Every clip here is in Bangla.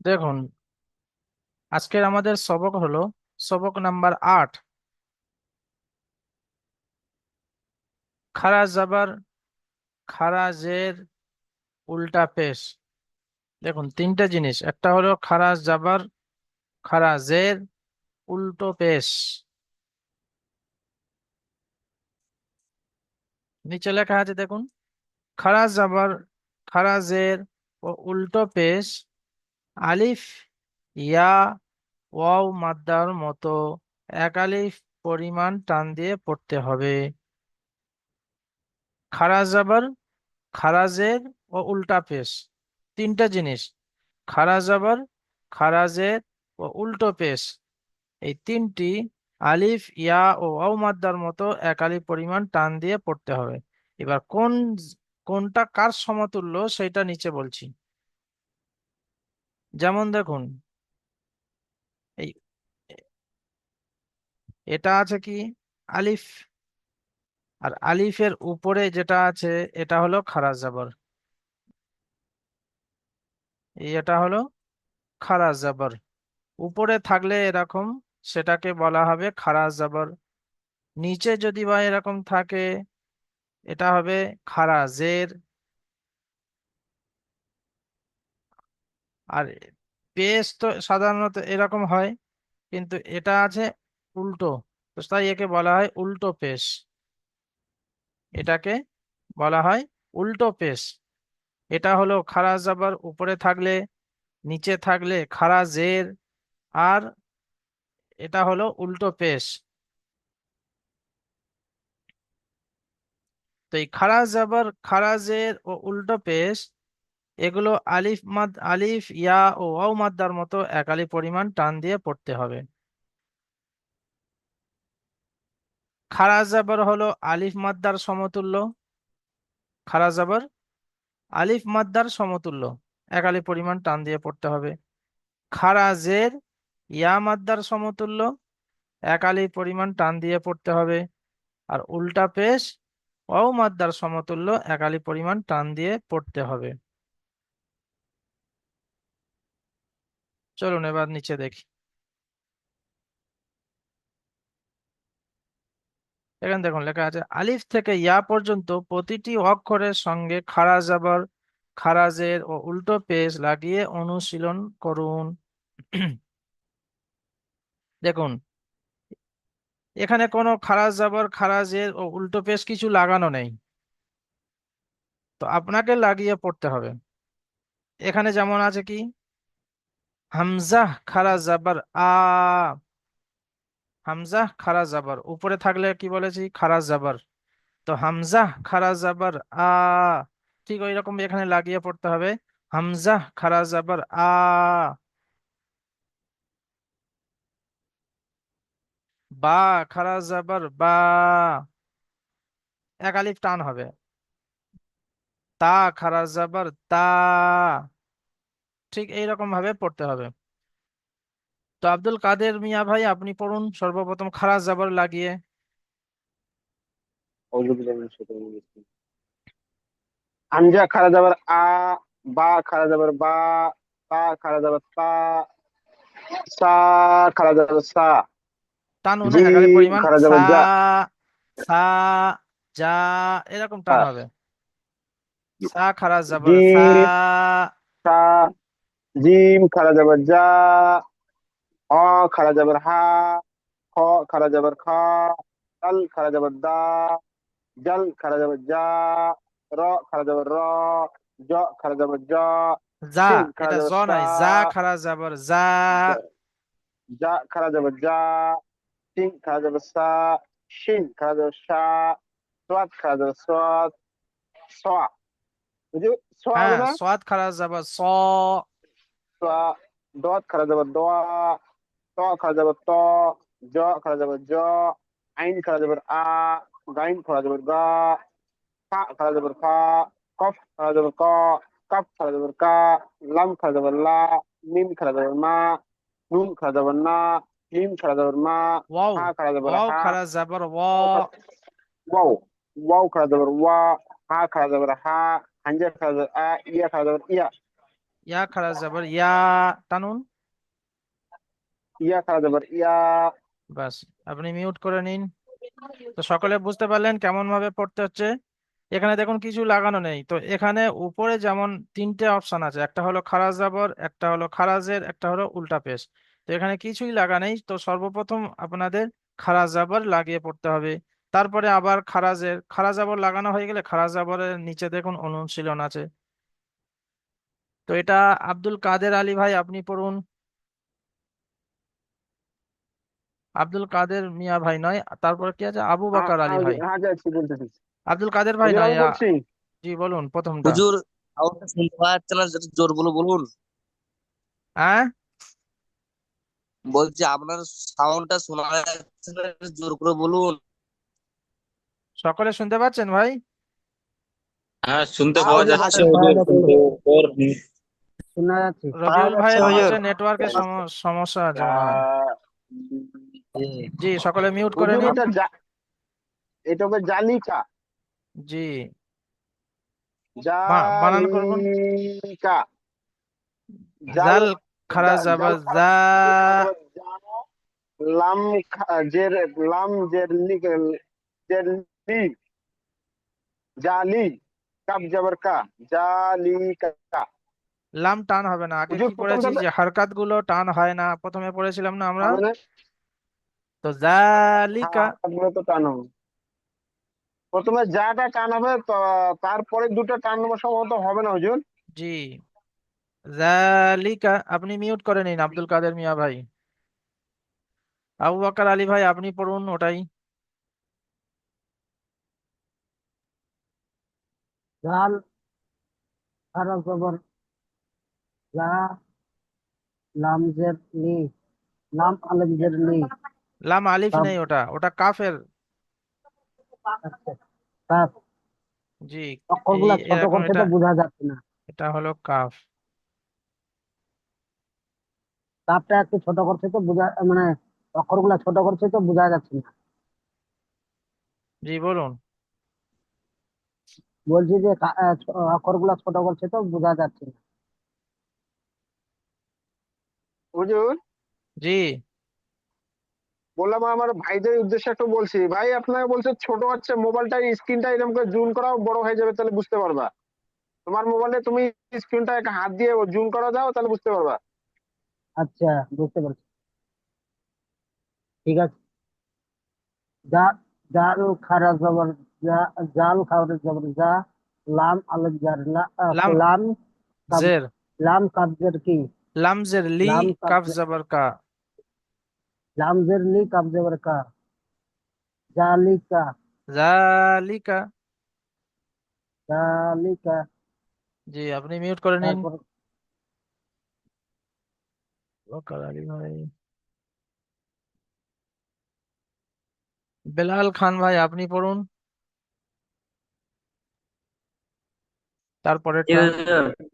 দেখুন, আজকের আমাদের সবক হলো সবক নাম্বার 8। খারা জাবার, খারা জের, উল্টা পেশ। দেখুন, তিনটা জিনিস, একটা হলো খারা জাবার, খারা জের, উল্টো পেশ। নিচে লেখা আছে দেখুন, খারা জাবার, খারা জের ও উল্টো পেশ আলিফ, ইয়া, ওয়াও মাদ্দার মতো এক আলিফ পরিমাণ টান দিয়ে পড়তে হবে। খারা জাবার, খারাজের ও উল্টা পেশ, তিনটা জিনিস। খারা জাবার, খারাজের ও উল্টো পেশ, এই তিনটি আলিফ, ইয়া ও ওয়াও মাদ্দার মতো এক আলিফ পরিমাণ টান দিয়ে পড়তে হবে। এবার কোনটা কার সমতুল্য সেটা নিচে বলছি। যেমন দেখুন, এই এটা আছে কি আলিফ, আর আলিফের উপরে যেটা আছে এটা হলো খারাজ জাবার। এটা হলো খারাজ জাবার, উপরে থাকলে এরকম, সেটাকে বলা হবে খারাজ জাবার। নিচে যদি বা এরকম থাকে, এটা হবে খারাজের। আর পেশ তো সাধারণত এরকম হয়, কিন্তু এটা আছে উল্টো, তো তাই একে বলা হয় উল্টো পেশ। এটাকে বলা হয় উল্টো পেশ। এটা হলো খারাজ জাবার, উপরে থাকলে, নিচে থাকলে খারাজের, আর এটা হলো উল্টো পেশ। তো এই খারাজ জাবার, খারাজের ও উল্টো পেশ, এগুলো আলিফ, ইয়া ও ওয়াও মাদ্দার মতো এক আলিফ পরিমাণ টান দিয়ে পড়তে হবে। খারা জাবার হলো আলিফ মাদ্দার সমতুল্য। খারা জাবার আলিফ মাদ্দার সমতুল্য, এক আলিফ পরিমাণ টান দিয়ে পড়তে হবে। খারা জের ইয়া মাদ্দার সমতুল্য, এক আলিফ পরিমাণ টান দিয়ে পড়তে হবে। আর উল্টা পেশ ওয়াও মাদ্দার সমতুল্য, এক আলিফ পরিমাণ টান দিয়ে পড়তে হবে। চলুন এবার নিচে দেখি। এখানে দেখুন লেখা আছে, আলিফ থেকে ইয়া পর্যন্ত প্রতিটি অক্ষরের সঙ্গে খাড়া জাবার, খারাজের ও উল্টো পেশ লাগিয়ে অনুশীলন করুন। দেখুন, এখানে কোনো খারাজ জাবার, খারাজের ও উল্টো পেশ কিছু লাগানো নেই, তো আপনাকে লাগিয়ে পড়তে হবে। এখানে যেমন আছে কি, হামজা খারাজ জাবার আ, হামজা খারাজ জাবার, উপরে থাকলে কি বলেছি খারাজ জাবার, তো হামজা খারা জাবার আ, ঠিক ওই রকম এখানে লাগিয়ে পড়তে হবে। হামজা খারা জাবার আ, বা খারা জাবার বা, এক আলিফ টান হবে। তা খারা জাবার তা, ঠিক এইরকম ভাবে পড়তে হবে। তো আব্দুল কাদের মিয়া ভাই, আপনি পড়ুন সর্বপ্রথম খারা জাবার লাগিয়ে। أعوذ بالله من الشيطان الرجيم. হামজা খারা যাবার আ, বা খারা যাবার বা, তা খারা যাবার তা, সা খারা যাবার সা, টানুন এক আলিফ জিম পরিমাণ, খারা সা, যাবার যা, সা, যা, এরকম টান হ্যাঁ, হবে। সা খারা জাবার সা, জিম সা, জিম খারা যাবার যা, অ খারা যাবার হা, খ খারা যাবার খা, দাল খারা যাবার দা, জাল খারা যাবার যা, র খারা যাবার র, জ খারা যাবার জ, যা, সিন খারা এটা জ যাবার সা, নাই, যা খারা জাবার যা, যা খারা যাবার যা, সিন খারা যাবার সা, শিন খারা যাবার সা, সোয়াদ খারা যাবার সোয়াদ, সোয়া, বুঝলি, সোয়া হবে হ্যাঁ না? সোয়াদ খারা যাবার স, সোয়া, দোয়াত খারা যাবার দোয়া, ত খারা যাবার ত, জ খারা যাবার জ, আইন খারা যাবার আ, গাইন খারা যাবার গা, ফা খারা যাবার ফা, কফ খারা যাবার ক, কাফ খারা যাবার কা, লাম খারা যাবার লা, মিম খারা যাবার মা, নুন খারা যাবার না, মিম খারা যাবার মা, ওয়াও, হা খারা যাবার ওয়াও হা, খারা যাবার ও, ওয়াও, ওয়াও খারা যাবার ওয়া, হা খারা যাবার হা, হামজা খারা যাবার আ, ইয়া খারা যাবার ইয়া, ইয়া খারা জাবার ইয়া, টানুন। ইয়া খারা যাবার ইয়া। বাস, আপনি মিউট করে নিন। তো সকলে বুঝতে পারলেন কেমন ভাবে পড়তে হচ্ছে। এখানে দেখুন কিছু লাগানো নেই, তো এখানে উপরে যেমন তিনটে অপশন আছে, একটা হলো খারাজ জাবর, একটা হলো খারাজের, একটা হলো উল্টা পেশ। তো এখানে কিছুই লাগা নেই, তো সর্বপ্রথম আপনাদের খারাজ জাবর লাগিয়ে পড়তে হবে। তারপরে আবার খারাজ জাবর লাগানো হয়ে গেলে খারাজ জাবরের নিচে দেখুন অনুশীলন আছে। তো এটা আব্দুল কাদের আলী ভাই আপনি পড়ুন। আব্দুল কাদের মিয়া ভাই নয়, তারপরে কি আছে, আবু বকর আলী ভাই। হ্যাঁ যাচ্ছি, বলতেছি। আব্দুল কাদের ভাই হুজুর নয় আমি বলছি। জি বলুন প্রথমটা। হুজুর, আওয়াজটা শুনতে পাওয়া যাচ্ছে না, একটু জোর বলে বলুন। হ্যাঁ, বলছি আপনার সাউন্ডটা শোনা যাচ্ছে না, একটু জোর করে বলুন। সকলে শুনতে পাচ্ছেন ভাই? হ্যাঁ, শুনতে হ্যাঁ পাওয়া হুজুর যাচ্ছে পাচ্ছি। হুজুর, কিন্তু ওর শোনা যাচ্ছে। পাওয়া রবিউল যাচ্ছে ভাইয়ের হুজুর। হচ্ছে নেটওয়ার্কের সমস্যা আছে মনে হয়। আহ, জি, সকলে মিউট করে হুজুর নিন। এটা হবে জালিকা। জি, বানান করবেন। জালিকা। জাল জাল খারা যাবা জাল খারাপ যা। জাল খারাপ হবে জা। লাম জের লাম জের লি জের লি জালি। কাব জবর কা জালিকা। লাম টান হবে না, আগে হুজুর কি পড়েছি প্রথমটাতে যে হারকাত গুলো টান হয় না, প্রথমে পড়েছিলাম না আমরা। হবে না। তো জালিকা। হ্যাঁ গুলো তো টান হবে। প্রথমে যাটা টান হবে তারপরে দুটো টান নেওয়ার সম্ভবত হবে না হুজুর। জি, জালিকা। আপনি মিউট করে নিন আব্দুল কাদের মিয়া ভাই। আবু বকর আলী ভাই আপনি পড়ুন ওটাই। জাল খারা জবর জা, লাম জের লি, লাম আলিফ জের লি, লাম আলিফ কাব। নেই, ওটা ওটা কাফের। আচ্ছা, কাফ। জি, এই অক্ষরগুলা ছোট এরকম করছে এটা, তো বোঝা যাচ্ছে না। এটা হলো কাফ। কাফটা একটু ছোট করছে তো বোঝা, মানে অক্ষরগুলা ছোট করছে তো বোঝা যাচ্ছে না। জি বলুন। বলছি যে অক্ষরগুলা ছোট করছে তো বোঝা যাচ্ছে না। হুজুর জি, বললাম আমার ভাইদের উদ্দেশ্যে একটু বলছি, ভাই আপনাকে বলছে ছোট হচ্ছে মোবাইলটা, স্ক্রিনটা এরকম করে জুম করাও, বড় হয়ে যাবে তাহলে বুঝতে পারবা। তোমার মোবাইলে তুমি স্ক্রিনটা একটা হাত দিয়ে জুম করা দাও তাহলে বুঝতে পারবা। আচ্ছা, বুঝতে পারছি। ঠিক আছে। জা, জাল খারা জবর জা, জাল খারা জবর জা, লাম আলিফ জার লা, লাম লাম কাব, জের, লাম কাবজের কি, লাম জের লি, লাম কাফ কাবজের, জবর কা। লাম জের লি কাবজের কা, জালিকা, জালিকা। জালিকা। জি, আপনি মিউট করে নিন। তারপর বকর আলী ভাই। বেলাল খান ভাই আপনি পড়ুন ঠিক তারপরেরটা। আছে।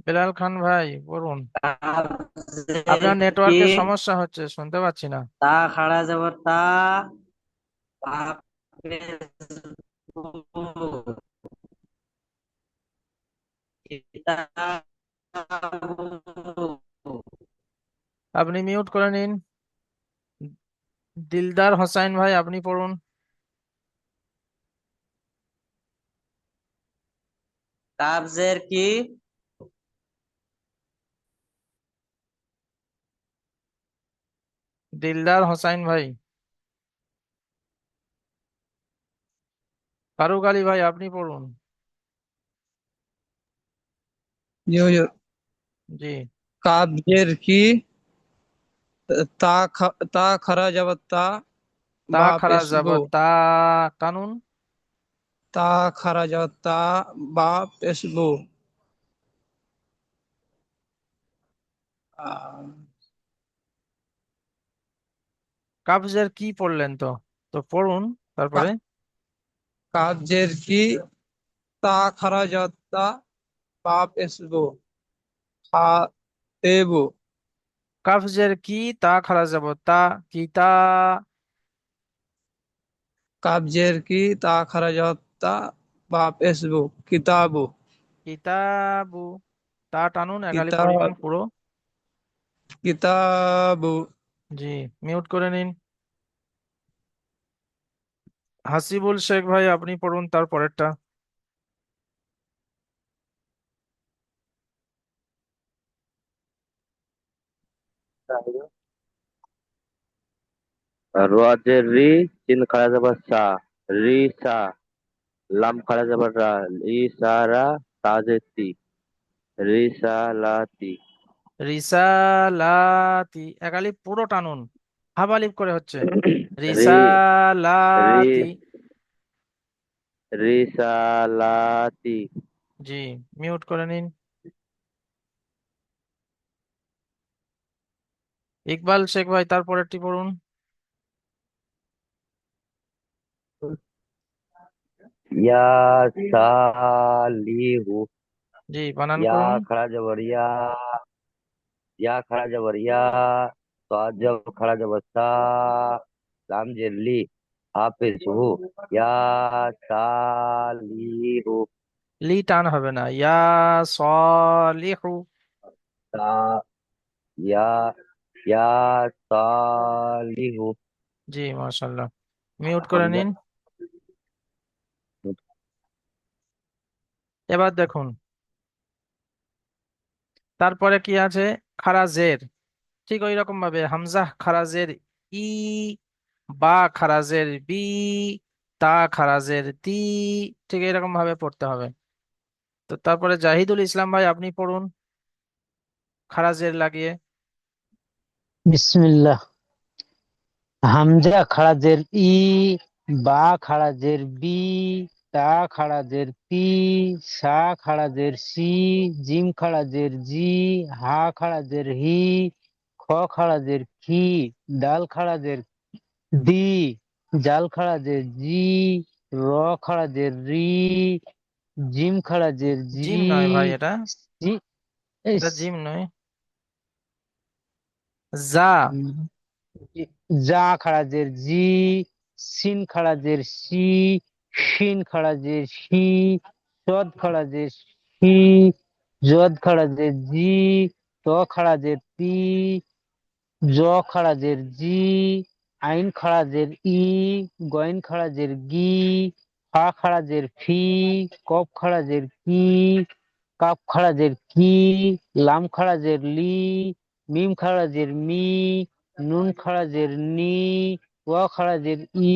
বেলাল খান ভাই পড়ুন। কাজের আপনার কি, নেটওয়ার্কের সমস্যা হচ্ছে, শুনতে পাচ্ছি না। তা খাড়া যাব তা, বাপের বউ, কিতাবু, আপনি মিউট করে নিন। দিলদার হোসাইন ভাই আপনি পড়ুন। কাবজের কি, দিলদার হোসাইন ভাই। ফারুক আলী ভাই আপনি পড়ুন। জি হুজুর। জি, কাব্যের কি, তা খারা যাবার তা, তা বা খারা যাব পেশবো। তা, টানুন। তা খারা যাবার তা, বা পেশবো। আহ, কাবজের কি পড়লেন তো, তো পড়ুন তারপরে। কা- কাব্যের কি, তা খারা যাবার তা, বা পেশবো। খা দেবো। কাফজের কি, তা খারা যাব তা, কিতা, কাবজের কি তা খারা যাওয়া তা বা পেশবু কিতাবু কিতাবু, তা টানুন একালি কিতাব পরিমাণ পুরো। কিতাবু জি, মিউট করে নিন। হাসিবুল শেখ ভাই আপনি পড়ুন তার পরেরটা। রোয়াজের রি, চিন খাড়া যাবার সা, রি সা, লাম খাড়া যাবার রা, রি সা রা, তাজের তি, রি সা লা তি, রিসালাতি একালি পুরো টানুন, হাবালিপ করে হচ্ছে। রি রি রিসালাতি। রি সা লা তি। জি, মিউট করে নিন। ইকবাল শেখ ভাই তার পরেরটি পড়ুন। ইয়া সালিহু, জি, বানান ইয়া করুন। খাড়া যাবার ইয়া খাড়া যাবার সাদ খাড়া যাবার সা, লাম জের লি, হাফিজ হু, ইয়া সালিহু, লি টান হবে না, ইয়া সলিহু। তা ইয়া ইয়া সালিহু, জি, মাশাল্লাহ, মিউট করে হামজা নিন। এবার দেখুন তারপরে কি আছে, খারাজের, ঠিক ওই রকম ভাবে হামজা খারাজের ই, বা খারাজের বি, তা খারাজের তি, ঠিক এরকম ভাবে পড়তে হবে। তো তারপরে জাহিদুল ইসলাম ভাই আপনি পড়ুন খারাজের লাগিয়ে। বিসমিল্লাহ। হামজা খারাজের ই, বা খারাজের বি, তা খারাজের পি, সা খারাজের সি, জিম খারাজের জি, হা খারাজের হি, খ খারাজের খি, দাল খারাজের ডি, জাল খারাজের জি, র খারাজের রি, জিম খারাজের জি, জিম নয় ভাই, এটা জি, এটা জিম নয়, যা। জা খারাজের জি, সিন খারাজের সি, শিন খারাজের সি, সদ খারাজের সি, জদ খারাজের জি, ত খারাজের তি, জ খারাজের জি, আইন খারাজের ই, গইন খারাজের গি, ফা খারাজের ফি, কফ খারাজের কি, কাপ খারাজের কি, লাম খারাজের লি, মিম খারাজের মি, নুন খারাজের নি, ওয়া খারাজের ই,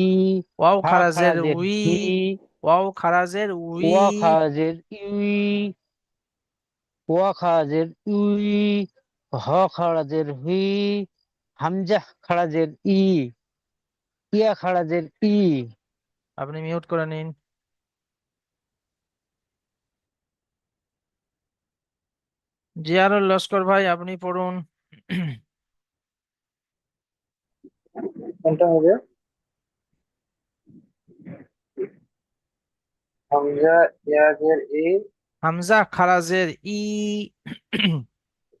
ওয়াও হা খারাজের খারাজের উই, হি, ওয়াও খারাজের উই। ওয়া খারাজের ইউই, ওয়া খারাজের উই, হ খারাজের হুই, হামজা খারাজের ই, ইয়া খারাজের ই। আপনি মিউট করে নিন। জিয়ারুল লস্কর ভাই আপনি পড়ুন। কোনটা হবে? হামজা ইয়াজের ই, হামজা খারাজের ই,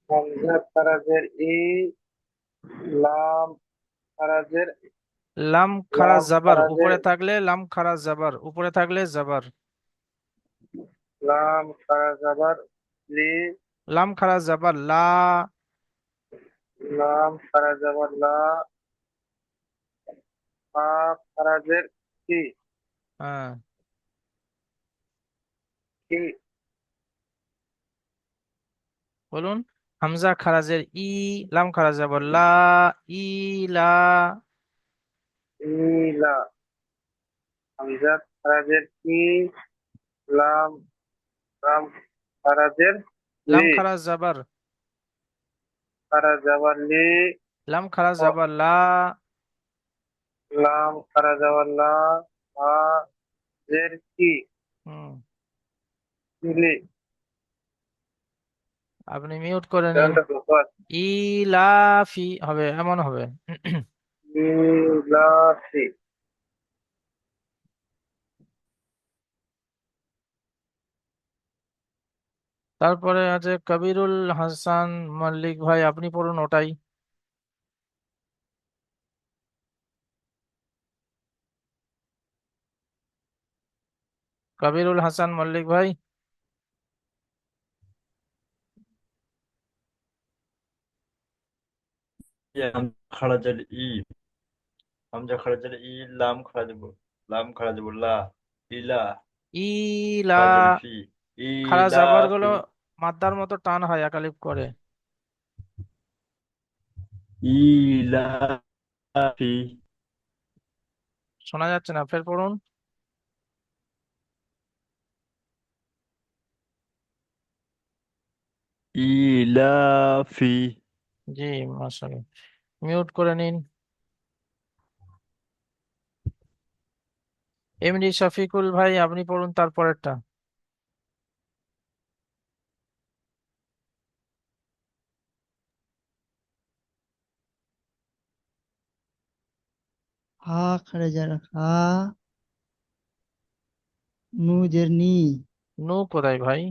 হামজা খারাজের ই, লাম খারাজের, লাম খারাজ লাম জাবার খারাজের, উপরে থাকলে লাম খারাজ জাবার, উপরে থাকলে জাবার। লাম খারাজ আবার লি, লাম খারাজ জাবার লা। লাম খারাজ আবার লা, হা খারাজের কি, হ্যাঁ, কি, বলুন। হামজা খারাজের ই, লাম খারাজ জাবার লা, ই, লা। ইলা, হামজা খারাজের কি, লাম, লাম খারাজের লাম লি, খারাজ জাবার, খারাজ আবার লি, লাম খারাজ ও, জাবার লা। লাম খারাজ আবার লা, হা জের কি, হুম, কিলি, আপনি মিউট করে নিন। সেখানটা ফোকাস, ইলাফি হবে, এমন হবে। ইলাফি, তারপরে আছে কবিরুল হাসান মল্লিক ভাই আপনি পড়ুন ওটাই। কবিরুল হাসান মল্লিক ভাই। খারাজার ই হামজা খারাজার ই লাম খারাজাব লাম খারাজাব লা ইলা ইলা। খারাজার ফি খারা জাবার গুলো ইলাফি মাদ্দার মতো টান হয় একালিপ করে। ইলাফি শোনা যাচ্ছে না, ফের পড়ুন। ইলাফি জি, মাশাআল্লাহ। মিউট করে নিন। এমডি শফিকুল ভাই আপনি পড়ুন তারপরেরটা। হা খারাজার হা, নুজের নি, নু কোথায় ভাই?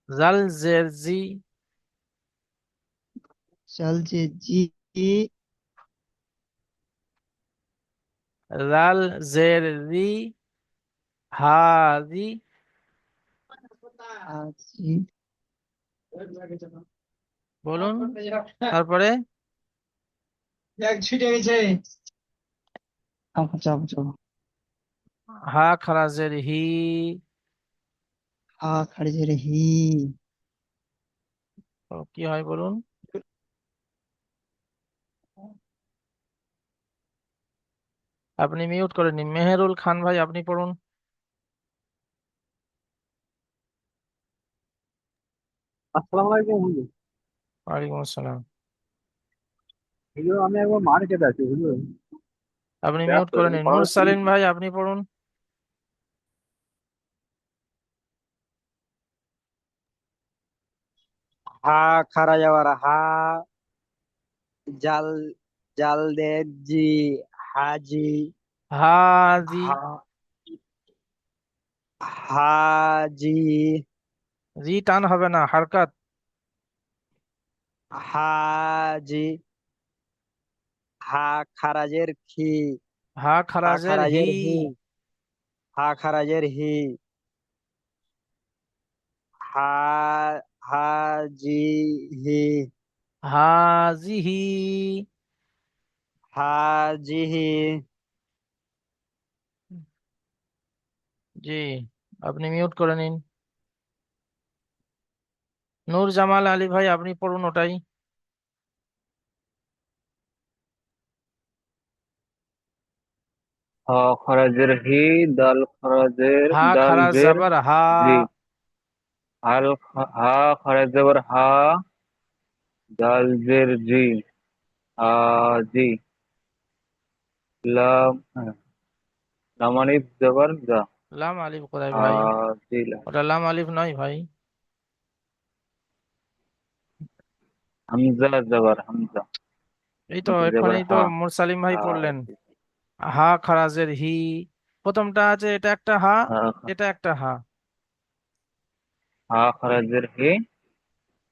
জাল জের জি। চাল যে জি, রাল জের রি। হাজি। আজি, বলুন তারপরে। চাপ চাপ, হা খারাজের হি। হা খারাজার হি, তো কি হয় বলুন। আপনি মিউট করে নিন। মেহেরুল খান ভাই আপনি পড়ুন। আসসালামু আলাইকুম হুজুর। ওয়ালাইকুম আসসালাম। হুজুর আমি একবার মার্কেটে আছি হুজুর। আপনি মিউট ব্যস্ত করে আমি নিন। পড়াশোনা করি। মুরসালিন ভাই আপনি পড়ুন। হা খারা যাওয়ার হা, জাল জাল দে জি, হাজি, হাজি। হা হাজি, জি টান হবে না, হারকাত। হাজি, হা খারাজের খি, হা হা খারাজের হি। খারাজের হি, হা খারাজের হি, হা হাজি হি, হাজিহি। হাজিহি, জি, আপনি মিউট করে নিন। নূর জামাল আলী ভাই আপনি পড়ুন ওটাই। হ খরাজের হি, দাল খরাজের হা দাল খারা জের জাবার হা। জি, হা খরাজের হা, দাল জের জি, জি, লাম লামানিফ জবর জা, লাম আলিফ কোথায় ভাই? জি, ওটা লাম আলিফ নয় ভাই। হামজা জবর হামজা, এই তো হামজা জবর এক্ষুনি তো হা, মুরসালিম ভাই পড়লেন। জি, হা খারাজের হি। প্রথমটা আছে, এটা একটা হা, এটা একটা হা। হা খরাজের হি,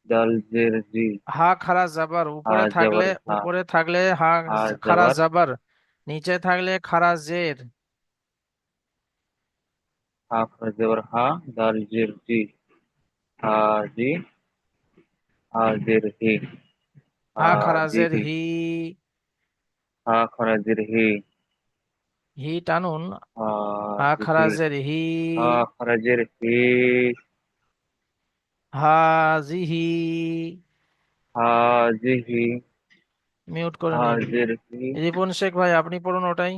দাল জের জি, হা খারা জাবার হা উপরে থাকলে, জবর হা, উপরে থাকলে হা হা খারা জবর জাবার, নিচে থাকলে খারা জের। হা খরাজের হা, দাল জের জি, জি, জের হি, হা খারা জি জের হি, হি। হা খরাজের হি, হি টানুন। হা জি খারা হি, জের হি। হা খরাজের হি, হাজিহি। হাজিহি, মিউট করে নিন। হাজির হি, রিপন শেখ ভাই আপনি পড়ুন ওটাই।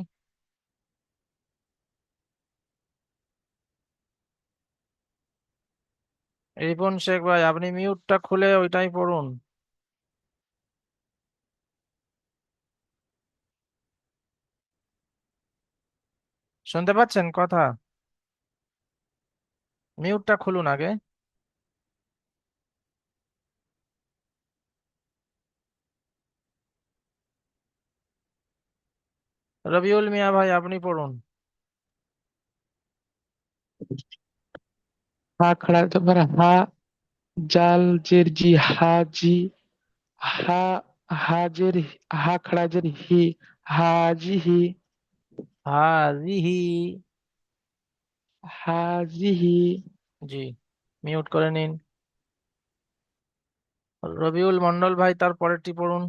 রিপন শেখ ভাই আপনি মিউটটা খুলে ওইটাই পড়ুন। শুনতে পাচ্ছেন কথা? মিউটটা খুলুন আগে। রবিউল মিয়া ভাই আপনি পড়ুন। হা খড়া জবর হা, জাল জের জি হাজি, হা হাজের হা খারাজের হি হাজিহি হাজিহি। হাজিহি জি, মিউট করে নিন। রবিউল মন্ডল ভাই, তার পরেরটি পড়ুন।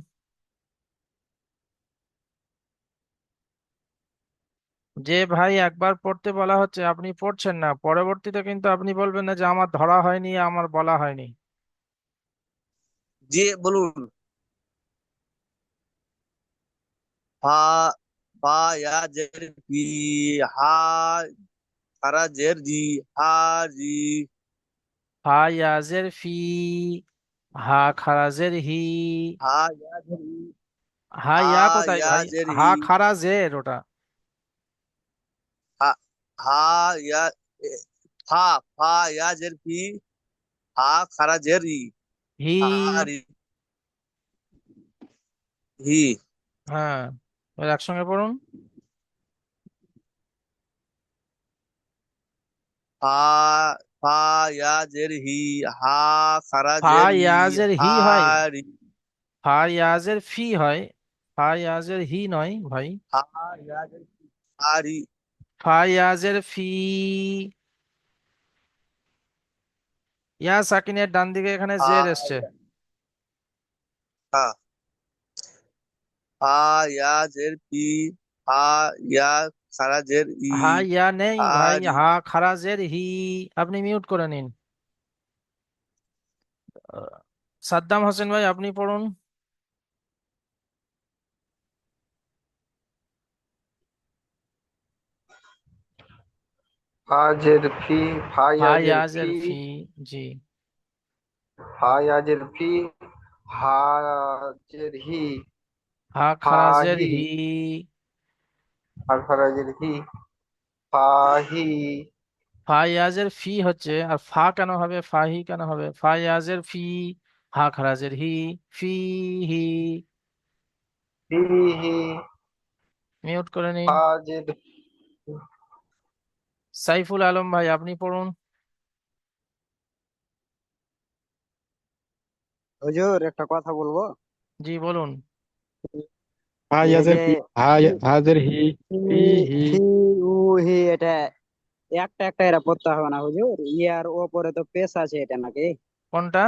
যে ভাই একবার পড়তে বলা হচ্ছে আপনি পড়ছেন না, পরবর্তীতে কিন্তু আপনি বলবেন না যে আমার ধরা হয়নি, আমার বলা হয়নি। জি বলুন। ফা ফা ইয়া জের ফি, হা খারা জের জি, হা জি। হা ইয়াজের ফি, হা খারাজের হি। হা ইয়া জের ই, হা হা ইয়া কোথায় ইয়া ভাই? জের হা হি, খারাজের ওটা। হা হা ইয়া এ, ফা ফা ইয়া জের ফি, হা খারা জের ই, হি। হা রি হি। হ্যাঁ, এবার একসঙ্গে পড়ুন। ফা ফা ইয়া জের হি, হা খারা ফা জের ই, ইয়াজের হা হি হয়, রি ফা ইয়াজের ফি হয়, ফা ইয়াজের হি নয় ভাই। হা ইয়া জের ফি, হা রি। ফা ইয়াজের ফি। ইয়া সাকিনের ডান দিকে এখানে হা জের এসছে। হা হা ইয়া জের ফি, হা ইয়া খারা জের ই, হা ইয়া নেই হা ভাই, রি। হা খারাজের হি। আপনি মিউট করে নিন। আহ, সাদ্দাম হোসেন ভাই, আপনি পড়ুন। হাজের ফি, ফা ফায়াজের ইয়াজের ফি, ফি। জি। ফায়াজের ফি, হাজের হি, হা খারাজের ফাহি, হি। আর ফারাজের হি, ফাহি, ফা ইয়াজের ফি হচ্ছে, আর ফা কেন হবে, ফাহি কেন হবে? ফা ইয়াজের ফি, হা খারাজের হি, ফি হি। ফিহি, মিউট করে নিন। ফাজের সাইফুল আলম ভাই, আপনি পড়ুন। হুজুর একটা কথা বলবো। জি বলুন। এই হায়াজের যে ফি হাজের হি ফি, ফি হি ফি, উ, হি, এটা একটা একটা এরা পড়তে হবে না হুজুর? ইয়ার ওপরে তো পেশ আছে, এটা নাকি? কোনটা?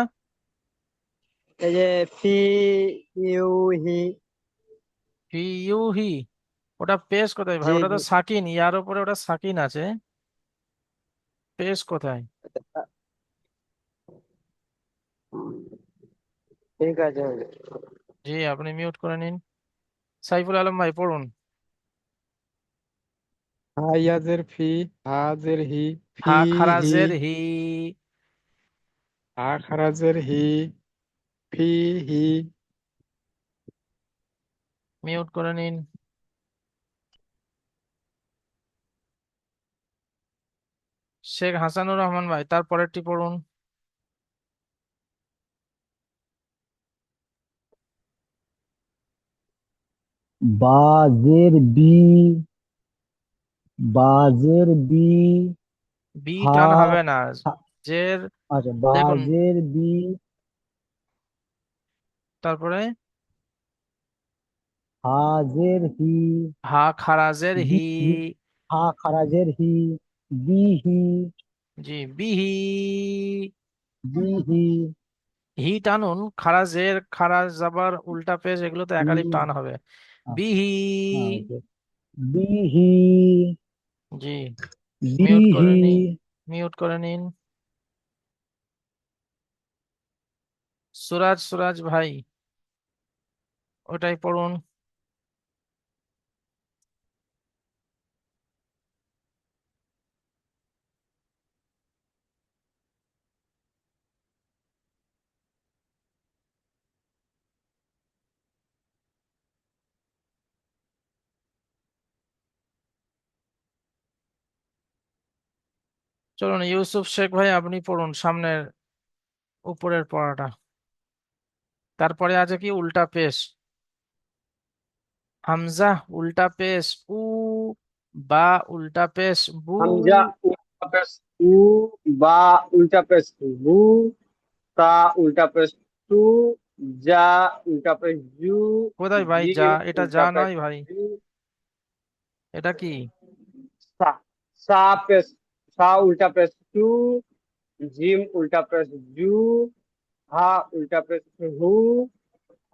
এই যে ফি, you, he. Fee you he, ওটা পেশ কোথায় ভাই? জি ওটা জি। তো সাকিন, ইয়ার উপরে ওটা সাকিন আছে, পেশ কোথায়? ঠিক আছে হুজুর। জি, আপনি মিউট করে নিন। সাইফুল আলম ভাই পড়ুন। হায়াজের ফি হাজের হি ফি হা হি খারাজের হি। হা খারাজের হি ফি হি মিউট করে নিন। শেখ হাসানুর রহমান ভাই, তার পরেরটি পড়ুন। বাজের বি, বাজের বি, বি হা, টান হবে না, হা- জের। আচ্ছা, দেখুন, বাজের বি, তারপরে হাজের হি, হা খারাজের বি, হি। হা খারাজের হি, বি হি, জি, বিহি। বি হি, হি টানুন, খারাজের, খারাজ জাবার উল্টা পেশ, এগুলো তো একালিপ বি, টান হবে। বিহি। ওকে, বি হি, জি, বি মিউট হি, করে নিন। মিউট করে নিন। সুরাজ, সুরাজ ভাই, ওটাই পড়ুন। চলুন ইউসুফ শেখ ভাই, আপনি পড়ুন সামনের উপরের পড়াটা। তারপরে আছে কি? উল্টা পেশ। হামজা উল্টা পেশ উ, বা উল্টা পেশ বু। হামজা উল্টা পেশ উ, বা উল্টা পেশ বু, তা উল্টা পেশ তু, যা উল্টা পেশ জু, কোথায় ভাই যা? জিম এটা যা উল্টা পেশ নয় ভাই, জু, এটা কি? সা সা পেশ সা উল্টা পেশ সু, জিম উল্টা পেশ জু, হা উল্টা পেশ হু,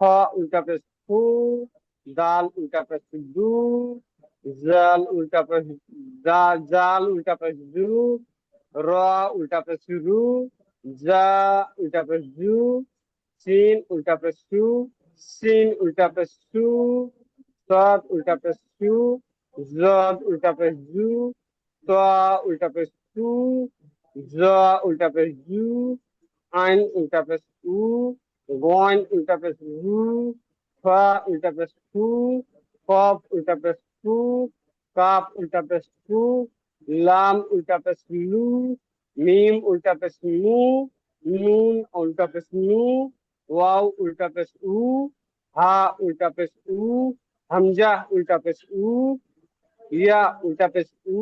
খ উল্টা পেশ ফু, দাল উল্টা পেশ দু, জাল উল্টা পেশ জাল উল্টা পেশ জু, র উল্টা পেশ রু, জা উল্টা পেশ জু, সিন উল্টা পেশ সু, সিন উল্টা পেশ সু, সদ উল্টা পেশ সু, জদ উল্টা পেশ জু, ত উল্টা পেশ সু, জ উল্টা পেশ জু, আইন উল্টা পেশ উ, গইন উল্টা পেশ হু, ফা উল্টা পেশ ফু, কফ উল্টা পেশ ফু, কাপ উল্টা পেশ ফু, লাম উল্টা পেশ লু, মিম উল্টা পেশ মু, নুন উল্টা পেশ নু, ওয়াও উল্টা পেশ উ, হা উল্টা পেশ উ, হামজা উল্টা পেশ উ, ইয়া উল্টা পেশ উ,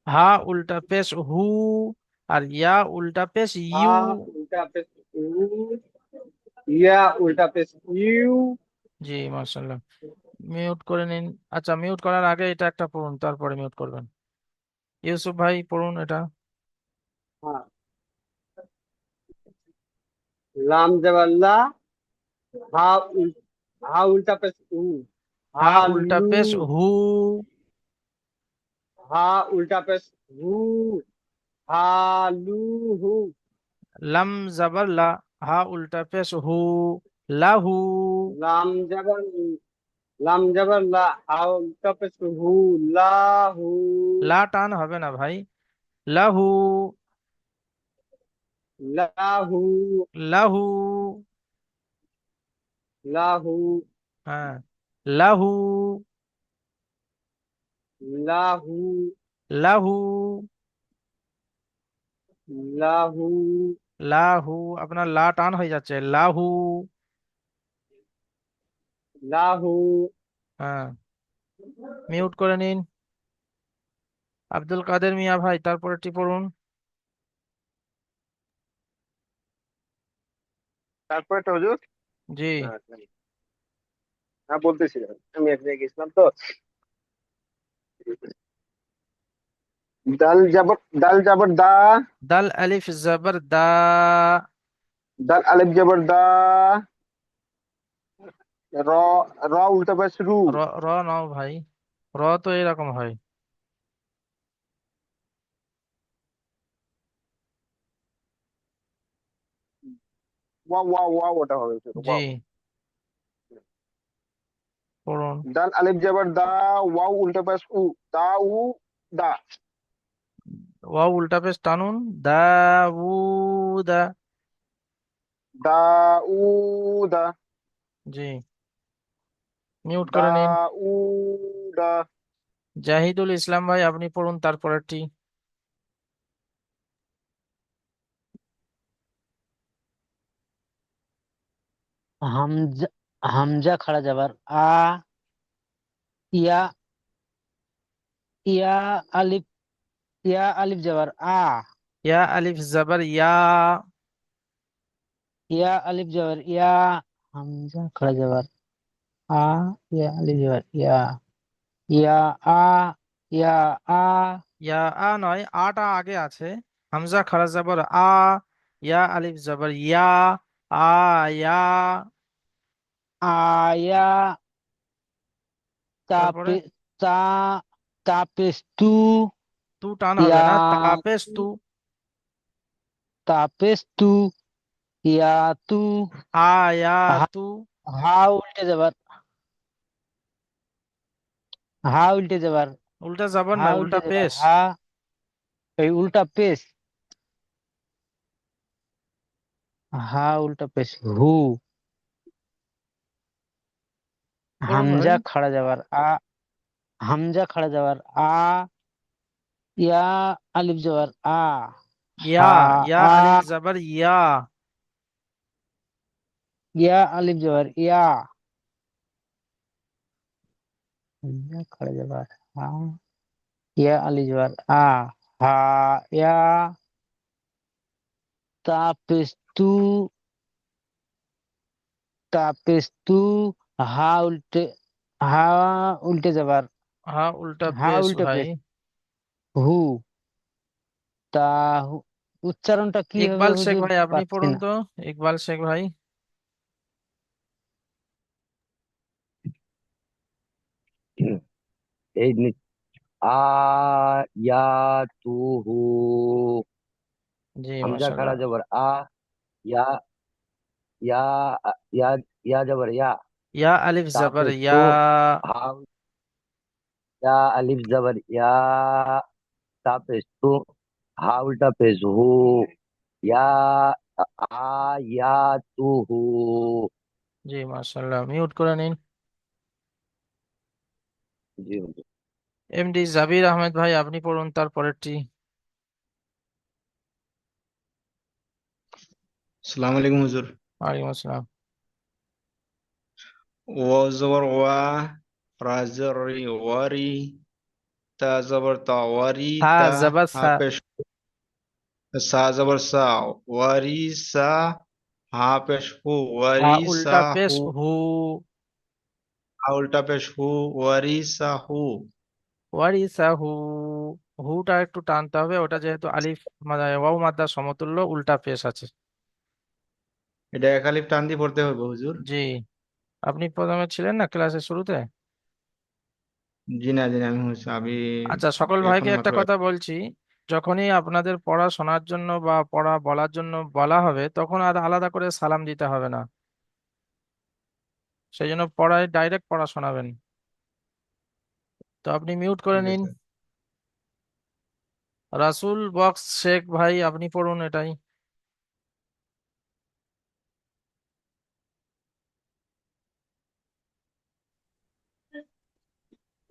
হা উল্টা পেশ হু, আর ইয়া উল্টা পেশ হা ইউ। উল্টা পেশ উ, ইয়া উল্টা পেশ ইউ। জি মাশাআল্লাহ। মিউট করে নিন। আচ্ছা, মিউট করার আগে এটা একটা পড়ুন, তারপরে মিউট করবেন। ইউসুফ ভাই পড়ুন এটা। হ্যাঁ, লাম জবাল্লা, হা উল- হা উল্টা পেশ উ, হা উল্টা হালু, পেশ হু, হা উল্টা পেশ হু, হালু হু, লাম জাবার লা, হা উল্টা পেশ হু, লাহু। লাম জবর লাম জবাল্লা, হা উল্টা পেশ হু, লাহু, লা টান হবে না ভাই। লাহু, লাহু, লাহু। লাহু, হ্যাঁ, লাহু, লাহু, লাহু, লাহু, লাহু। আপনার লা টান হয়ে যাচ্ছে, লাহু। লাহু। হ্যাঁ, মিউট করে নিন। আব্দুল কাদের মিয়া ভাই, তারপরেরটি পড়ুন। তারপরে হুজুর। জি। আচ্ছা। হ্যাঁ বলতেছি, আমি এক জায়গায় গেছিলাম তো। দাল যাবর দা, দাল আলিফ জবর দা। দাল আলিফ যাবর দা, র র উল্টা পেশ রু, র, র নাও ভাই, র তো এরকম হয়। ওয়া ওয়া ওয়া ওটা হবে জি, ওয়া। পড়ুন। দাল আলিফ যাবর দা, ওয়াও উল্টা পেশ উ, দা উ দা, ওয়াও উল্টা পেশ টানুন, দাউদা। দা উ দা, জি, মিউট দা করে নিন। উ দা। জাহিদুল ইসলাম ভাই, আপনি পড়ুন তারপরেরটি। হামজা হামজা খাড়া যাবার আ, ইয়া ইয়া আলিফ ইয়া আলিফ যাবার আ, ইয়া আলিফ জবর ইয়া, ইয়া আলিফ যাবার ইয়া, হামজা খাড়া যাবার আ, ইয়া আলিফ যাবার ইয়া, ইয়া আ, ইয়া আ, ইয়া আ নয়, আটা আগে আছে। হামজা খারা জবর আ, ইয়া আলিফ জবর ইয়া, আয়া। আয়া, তারপরে তাপে তা, তাপেস্তু, তু টান হবে ইয়া না, তাপেস তু। তাপেস্তু, ইয়া তু, আয়া হা তু। হা উল্টে যাবার, হা উল্টে যাবার, উল্টা জবর হা না, উল্টে উল্টা যাবার পেশ। হা, এই উল্টা পেশ, হা উল্টা পেশ হু, পড়ুন ভাই। হামজা খাড়া যাবার আ, হামজা খাড়া যাবার আ, ইয়া আলিফ যাবার আ, ইয়া, হা ইয়া আ, আলিফ জবর ইয়া। ইয়া আলিফ যাবার ইয়া, হামজা খাড়া যাবার হা, ইয়া আলিফ যাবার আ, হা ইয়া, তাপেস্তু, টা পেশ তু, হা উল্টে, হা উল্টে যাবার, হা উল্টা হা পেশ উল্টে ভাই। পেশ হু, তা হু- উচ্চারণটা কি হবে ইকবাল শেখ হুজুর, ভাই আপনি পাচ্ছি পড়ুন না। তো। ইকবাল শেখ ভাই। এই আয়াতুহু, জি হামজা খারা মাশাআল্লাহ। জবর আ, ইয়া ইয়া ইয়া ইয়া জবর ইয়া, ইয়া আলিফ তা জবর পেশ ইয়া। তু, হা ইয়া আলিফ জবর ইয়া, তা পেশ তু, হা উল্টা পেশ হু, ইয়া আয়াতুহু। জি মাশাআল্লাহ, মিউট করে নিন। জি হুজুর। এমডি জাবির আহমেদ ভাই আপনি পড়ুন তার পরেরটি। আসসালামু আলাইকুম হুজুর। ওয়ালাইকুম আসসালাম। ওয়া জবর ওয়া, রা জবর রি, ওয়ারি, তা জবর তা, ওয়ারি সা তা, জবর হা সা। পেশ, সা জবর সা, ওয়ারি সা, হা পেশ হু, হা ওয়ারি সা উল্টা পেশ হু, হু। হা উল্টা পেশ হু, ওয়ারি সা হু। ওয়ারিসাহু। হুটা একটু টানতে হবে, ওটা যেহেতু আলিফ মানে ওয়াও মাদ্দার সমতুল্য, উল্টা পেশ আছে। এটা এক আলিফ টান দিয়ে পড়তে হবে হুজুর? জি, আপনি প্রথমে ছিলেন না ক্লাসের শুরুতে? জি না, জি না, আমি আচ্ছা, সকল এখন ভাইকে একটা মাত্র। কথা বলছি, যখনই আপনাদের পড়া শোনার জন্য বা পড়া বলার জন্য বলা হবে, তখন আর আলাদা করে সালাম দিতে হবে না। সেই জন্য পড়ায় ডাইরেক্ট পড়া শোনাবেন। তো আপনি মিউট করে ঠিক নিন। আছে। রাসূল বক্স শেখ ভাই আপনি পড়ুন এটাই।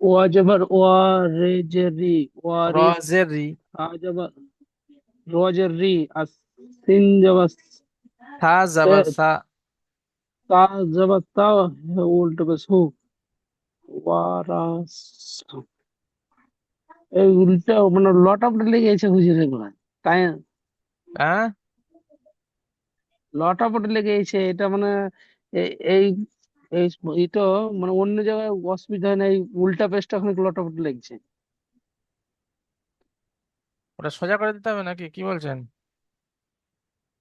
ওয়া জবর ওয়া, রে জের রি, ওয়ারিস, রজেরি। আ জবর র জের রি, আর সিন জবর থা সে, জবর সা। তা জবর তা, উল্টো পেশ হু, ওয়ারাস। এই উল্টা মানে লটাপটা লেগে গেছে হুজুর এগুলা, তাই না? হ্যাঁ, লটাপটা লেগে গেছে এটা মানে এই এই এই এই তো মানে অন্য জায়গায় অসুবিধা হয় না, এই উল্টা পেশটা ওখানে লটাপটা লেগছে। ওটা সোজা করে দিতে হবে নাকি, কি বলছেন?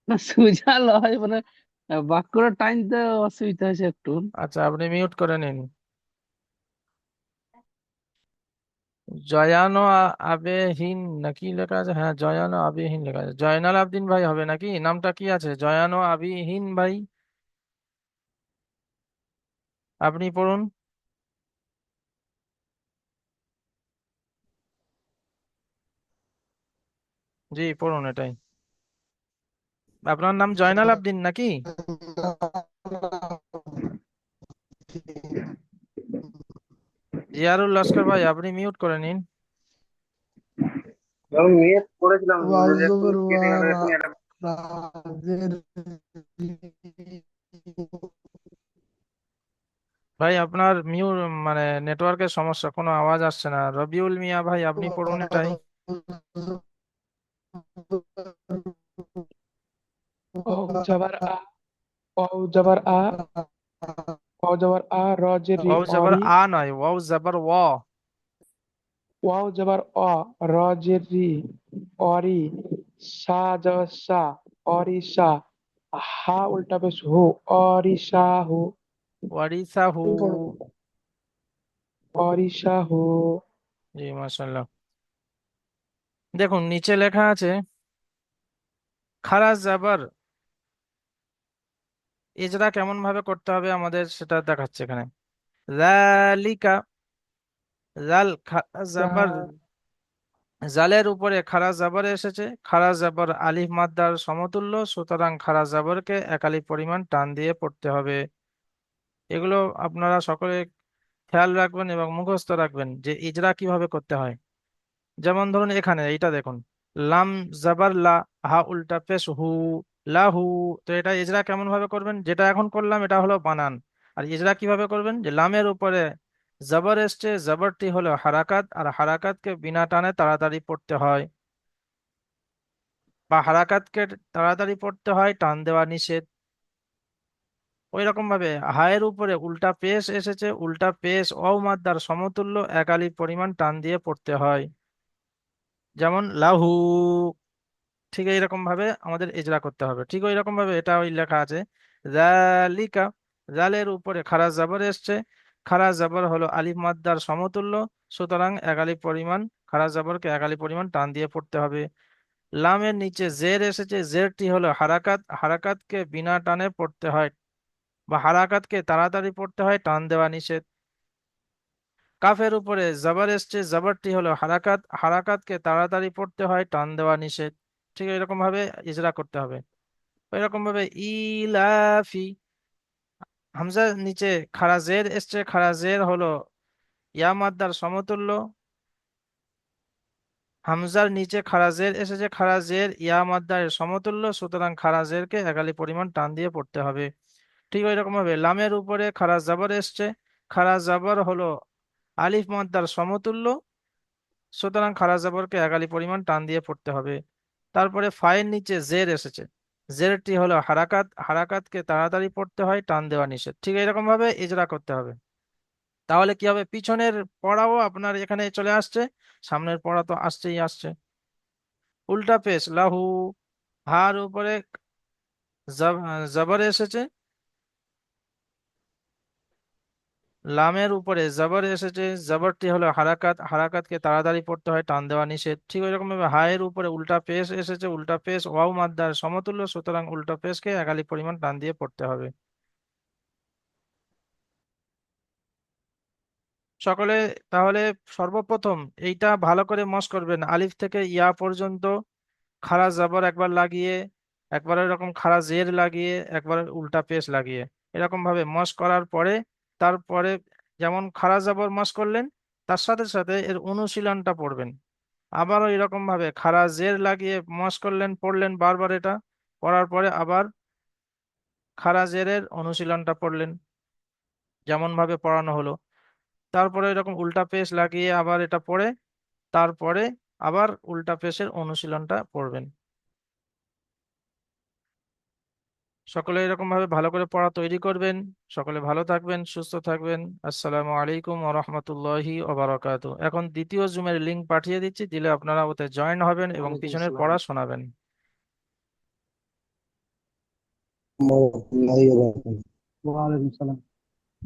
না সোজা লয় মানে বাক্যটা টাইমতে অসুবিধা হয়েছে একটু। আচ্ছা, আপনি মিউট করে নিন। জয়ানো আবেহীন নাকি লেখা আছে? হ্যাঁ, জয়ানো আবেহীন লেখা আছে। জয়নাল আবদিন ভাই হবে নাকি? নামটা কি আছে? জয়ানো আবিহীন ভাই আপনি পড়ুন। জি পড়ুন এটাই। আপনার নাম জয়নাল আবদিন নাকি? জিয়ারুল লস্কর ভাই আপনি মিউট করে নিন। আমি মিস করেছিলাম ওয়াও হুজুর, একটু জবর কেটে ওয়া, গেল রা, এখনই এটা। রা জের রি। ভাই আপনার মানে নেটওয়ার্কের সমস্যা, কোনো আওয়াজ আসছে না। রবিউল মিয়া ভাই আপনি পড়ুন এটাই। ওয়াও জবর আ, ওয়াও জবর আ, ওয়াও জবর আ, র জের রি, ওয়াও জবর অরি, আ নয়, ওয়াও জবর ওয়া। ওয়াও জবর অ, র জের রি, অরি, সা জবর সা, অরিশা, হা উল্টা পেশ হু, অরিশা হু। ওয়ারিসাহু। অরিশা হু। জি মাশাআল্লাহ। দেখুন নিচে লেখা আছে খারা জাবার, এজরা কেমন ভাবে করতে হবে আমাদের সেটা দেখাচ্ছে এখানে। জালিকা, জাল জাবার, জালের উপরে খারা জাবার এসেছে। খারা জাবার আলিফ মাদ্দার সমতুল্য, সুতরাং খারা জাবরকে এক আলিফ পরিমাণ টান দিয়ে পড়তে হবে। এগুলো আপনারা সকলে খেয়াল রাখবেন এবং মুখস্থ রাখবেন যে ইজরা কিভাবে করতে হয়। যেমন ধরুন এখানে এইটা দেখুন, লাম জাবার লা, হা উল্টা পেশ হু, লাহু। তো এটা ইজরা কেমন ভাবে করবেন, যেটা এখন করলাম এটা হলো বানান। আর ইজরা কিভাবে করবেন, যে লামের উপরে জবর এসছে, জবরটি হলো হারাকাত, আর হারাকাতকে বিনা টানে তাড়াতাড়ি পড়তে হয়, বা হারাকাতকে তাড়াতাড়ি পড়তে হয়, টান দেওয়া নিষেধ। ওই রকম ভাবে হায়ের উপরে উল্টা পেশ এসেছে, উল্টা পেশ অও মাদ্দার সমতুল্য এক আলিফ পরিমাণ টান দিয়ে পড়তে হয়। যেমন লাহু, ঠিক এইরকম ভাবে আমাদের ইজরা করতে হবে। ঠিক ওই রকম ভাবে এটা ওই লেখা আছে জালিকা, জালের উপরে খারাজ জাবর এসছে, খারাজ জাবর হলো আলিফ মাদ্দার সমতুল্য, সুতরাং এক আলিফ পরিমাণ খারাজ জাবরকে এক আলিফ পরিমাণ টান দিয়ে পড়তে হবে। লামের নিচে জের এসেছে, জেরটি হলো হারাকাত, হারাকাতকে বিনা টানে পড়তে হয় বা হারাকাতকে তাড়াতাড়ি পড়তে হয়, টান দেওয়া নিষেধ। কাফের উপরে জবর এসছে, জবরটি হলো হারাকাত, হারাকাতকে তাড়াতাড়ি পড়তে হয়, টান দেওয়া নিষেধ। ঠিক এরকম ভাবে ইজরা করতে হবে। এরকম ভাবে ইলাফি, হামজার নিচে খাড়া জের এসছে, খাড়া জের হলো ইয়া মাদ্দার সমতুল্য, হামজার নিচে খাড়া জের এসেছে, খাড়া জের ইয়া মাদ্দার সমতুল্য, সুতরাং খাড়া জেরকে একালি পরিমাণ টান দিয়ে পড়তে হবে। ঠিক ওই রকম ভাবে লামের উপরে খাড়া জাবর এসছে, খাড়া জাবর হলো আলিফ মাদ্দার সমতুল্য, সুতরাং খাড়া জাবরকে একালি পরিমাণ টান দিয়ে পড়তে হবে। তারপরে ফায়ের নিচে জের এসেছে, জেরটি হলো হারাকাত, হারাকাতকে তাড়াতাড়ি পড়তে হয়, টান দেওয়া নিষেধ। ঠিক এরকম ভাবে ইজরা করতে হবে। তাহলে কি হবে, পিছনের পড়াও আপনার এখানে চলে আসছে, সামনের পড়া তো আসছেই আসছে। উল্টা পেশ লাহু, হার উপরে জবর এসেছে, লামের উপরে জবর এসেছে, জবরটি হলো হারাকাত, হারাকাতকে তাড়াতাড়ি পড়তে হয়, টান দেওয়া নিষেধ। ঠিক ওইরকম ভাবে হায়ের উপরে উল্টা পেশ এসেছে, উল্টা পেশ ওয়াও মাদ্দার সমতুল্য, সুতরাং উল্টা পেশকে একালি পরিমাণ টান দিয়ে পড়তে হবে। সকলে তাহলে সর্বপ্রথম এইটা ভালো করে মশ করবেন, আলিফ থেকে ইয়া পর্যন্ত খাড়া জবর একবার লাগিয়ে, একবার এরকম খাড়া জের লাগিয়ে, একবার উল্টা পেশ লাগিয়ে, এরকম ভাবে মশ করার পরে তারপরে যেমন খাড়া জবর মশ করলেন, তার সাথে সাথে এর অনুশীলনটা পড়বেন। আবারও এরকম ভাবে খাড়া জের লাগিয়ে মশ করলেন, পড়লেন বারবার, এটা পড়ার পরে আবার খাড়া জেরের অনুশীলনটা পড়লেন যেমন ভাবে পড়ানো হলো। তারপরে এরকম উল্টা পেশ লাগিয়ে আবার এটা পড়ে, তারপরে আবার উল্টা পেশের অনুশীলনটা পড়বেন। সকলে এরকম ভাবে ভালো করে পড়া তৈরি করবেন। সকলে ভালো থাকবেন, সুস্থ থাকবেন। আসসালামু আলাইকুম ওয়া রাহমাতুল্লাহি ওয়া বারাকাতুহু। এখন দ্বিতীয় জুমের লিংক পাঠিয়ে দিচ্ছি, দিলে আপনারা ওতে জয়েন হবেন এবং ওয়ালাইকুম পিছনের আসসালাম পড়া শোনাবেন। ওয়া রাহমাতুল্লাহি ওয়া বারাকাতুহু। ওয়া আলাইকুম সালাম।